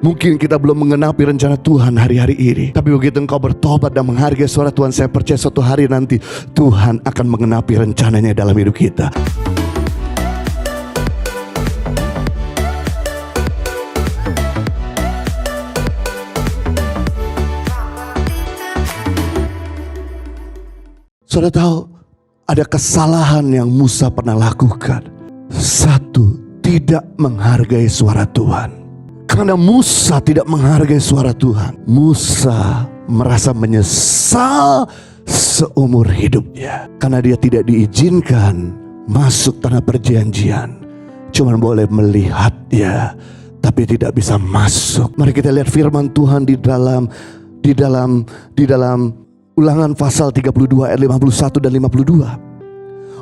Mungkin kita belum mengenapi rencana Tuhan hari-hari ini, tapi begitu engkau bertobat dan menghargai suara Tuhan, saya percaya suatu hari nanti Tuhan akan mengenapi rencananya dalam hidup kita. Saudara tahu, ada kesalahan yang Musa pernah lakukan. Satu, tidak menghargai suara Tuhan. Karena Musa tidak menghargai suara Tuhan, Musa merasa menyesal seumur hidupnya. Karena dia tidak diizinkan masuk tanah perjanjian. Cuma boleh melihatnya, tapi tidak bisa masuk. Mari kita lihat firman Tuhan di dalam Ulangan pasal 32 ayat 51 dan 52.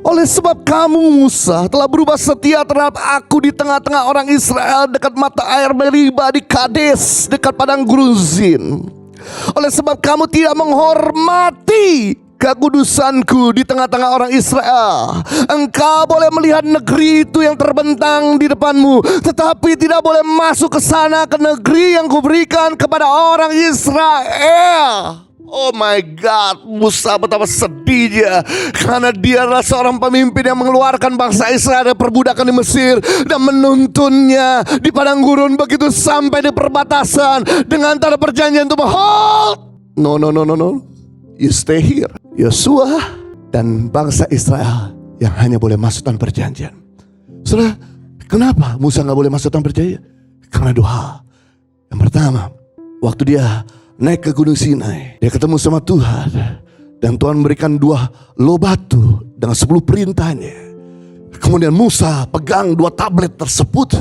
Oleh sebab kamu Musa telah berubah setia terhadap aku di tengah-tengah orang Israel dekat mata air Meriba di Kades dekat padang gurun Zin. Oleh sebab kamu tidak menghormati kekudusanku di tengah-tengah orang Israel. Engkau boleh melihat negeri itu yang terbentang di depanmu, tetapi tidak boleh masuk ke sana, ke negeri yang kuberikan kepada orang Israel. Oh my God, Musa betapa sedihnya karena dia adalah seorang pemimpin yang mengeluarkan bangsa Israel dari perbudakan di Mesir dan menuntunnya di padang gurun begitu sampai di perbatasan dengan tanah perjanjian itu. Hold! No, you stay here. Yosua dan bangsa Israel yang hanya boleh masuk tanah perjanjian. Saudara, kenapa Musa gak boleh masuk tanah perjanjian? Karena dua. Yang pertama, waktu dia naik ke Gunung Sinai, dia ketemu sama Tuhan, dan Tuhan memberikan 2 loh batu dengan 10 perintahnya. Kemudian Musa pegang 2 tablet tersebut,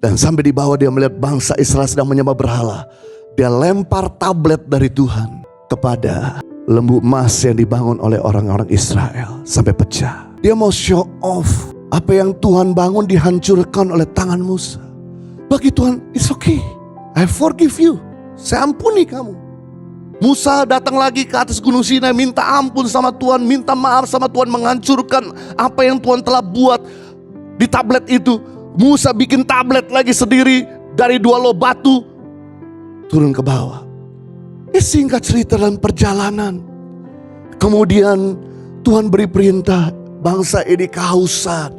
dan sampai di bawah dia melihat bangsa Israel sedang menyembah berhala. Dia lempar tablet dari Tuhan kepada lembu emas yang dibangun oleh orang-orang Israel sampai pecah. Dia mau show off apa yang Tuhan bangun dihancurkan oleh tangan Musa. Bagi Tuhan, it's okay, I forgive you, saya ampuni kamu. Musa datang lagi ke atas Gunung Sinai, minta ampun sama Tuhan, minta maaf sama Tuhan, menghancurkan apa yang Tuhan telah buat di tablet itu. Musa bikin tablet lagi sendiri dari 2 loh batu, turun ke bawah. Singkat cerita dalam perjalanan, kemudian Tuhan beri perintah, bangsa ini kehausan.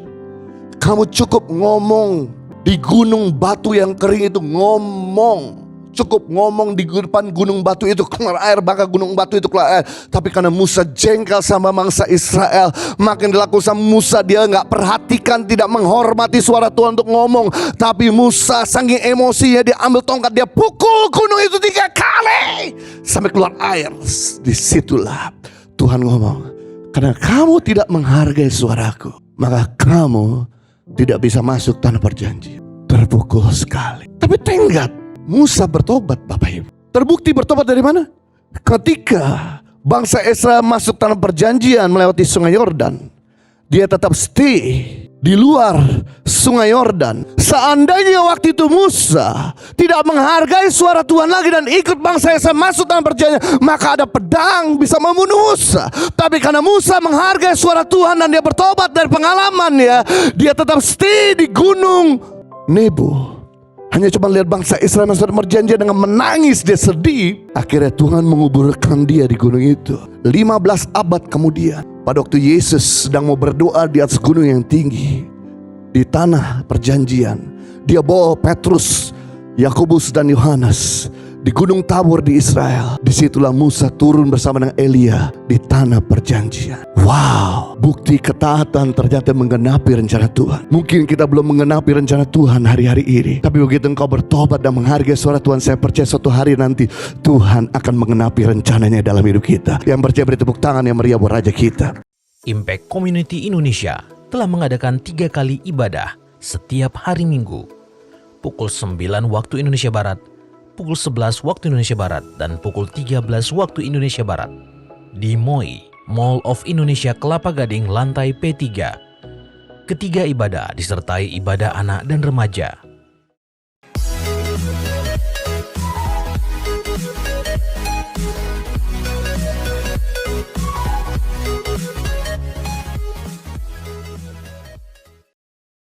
Kamu cukup ngomong di gunung batu yang kering itu, ngomong. Cukup ngomong di depan gunung batu itu keluar air, maka gunung batu itu keluar air. Tapi karena Musa jengkel sama bangsa Israel, makin dilakukan sama Musa, dia gak perhatikan, tidak menghormati suara Tuhan untuk ngomong. Tapi Musa saking emosinya, dia ambil tongkat, dia pukul gunung itu 3 kali sampai keluar air. Disitulah Tuhan ngomong, karena kamu tidak menghargai suaraku, maka kamu tidak bisa masuk tanah perjanjian. Terpukul sekali. Tapi tenggat Musa bertobat, Bapak Ibu. Terbukti bertobat dari mana? Ketika bangsa Israel masuk tanah perjanjian melewati sungai Yordan, dia tetap stay di luar sungai Yordan. Seandainya waktu itu Musa tidak menghargai suara Tuhan lagi dan ikut bangsa Israel masuk tanah perjanjian, maka ada pedang bisa membunuh Musa. Tapi karena Musa menghargai suara Tuhan dan dia bertobat dari pengalamannya, dia tetap stay di gunung Nebo. Hanya cuma lihat bangsa Israel masuk perjanjian dengan menangis, dia sedih. Akhirnya Tuhan menguburkan dia di gunung itu. 15 abad kemudian, pada waktu Yesus sedang mau berdoa di atas gunung yang tinggi di tanah perjanjian, dia bawa Petrus, Yakobus dan Yohanes di Gunung Tabor di Israel. Disitulah Musa turun bersama dengan Elia di tanah perjanjian. Wow, bukti ketaatan ternyata menggenapi rencana Tuhan. Mungkin kita belum mengenapi rencana Tuhan hari-hari ini, tapi begitu engkau bertobat dan menghargai suara Tuhan, saya percaya suatu hari nanti Tuhan akan mengenapi rencananya dalam hidup kita. Yang percaya beri tepuk tangan yang meriah buat Raja kita. Impact Community Indonesia telah mengadakan 3 kali ibadah setiap hari Minggu, pukul 9 waktu Indonesia Barat, pukul 11 waktu Indonesia Barat, dan pukul 13 waktu Indonesia Barat di MOI, Mall of Indonesia Kelapa Gading, lantai P3. Ketiga ibadah disertai ibadah anak dan remaja.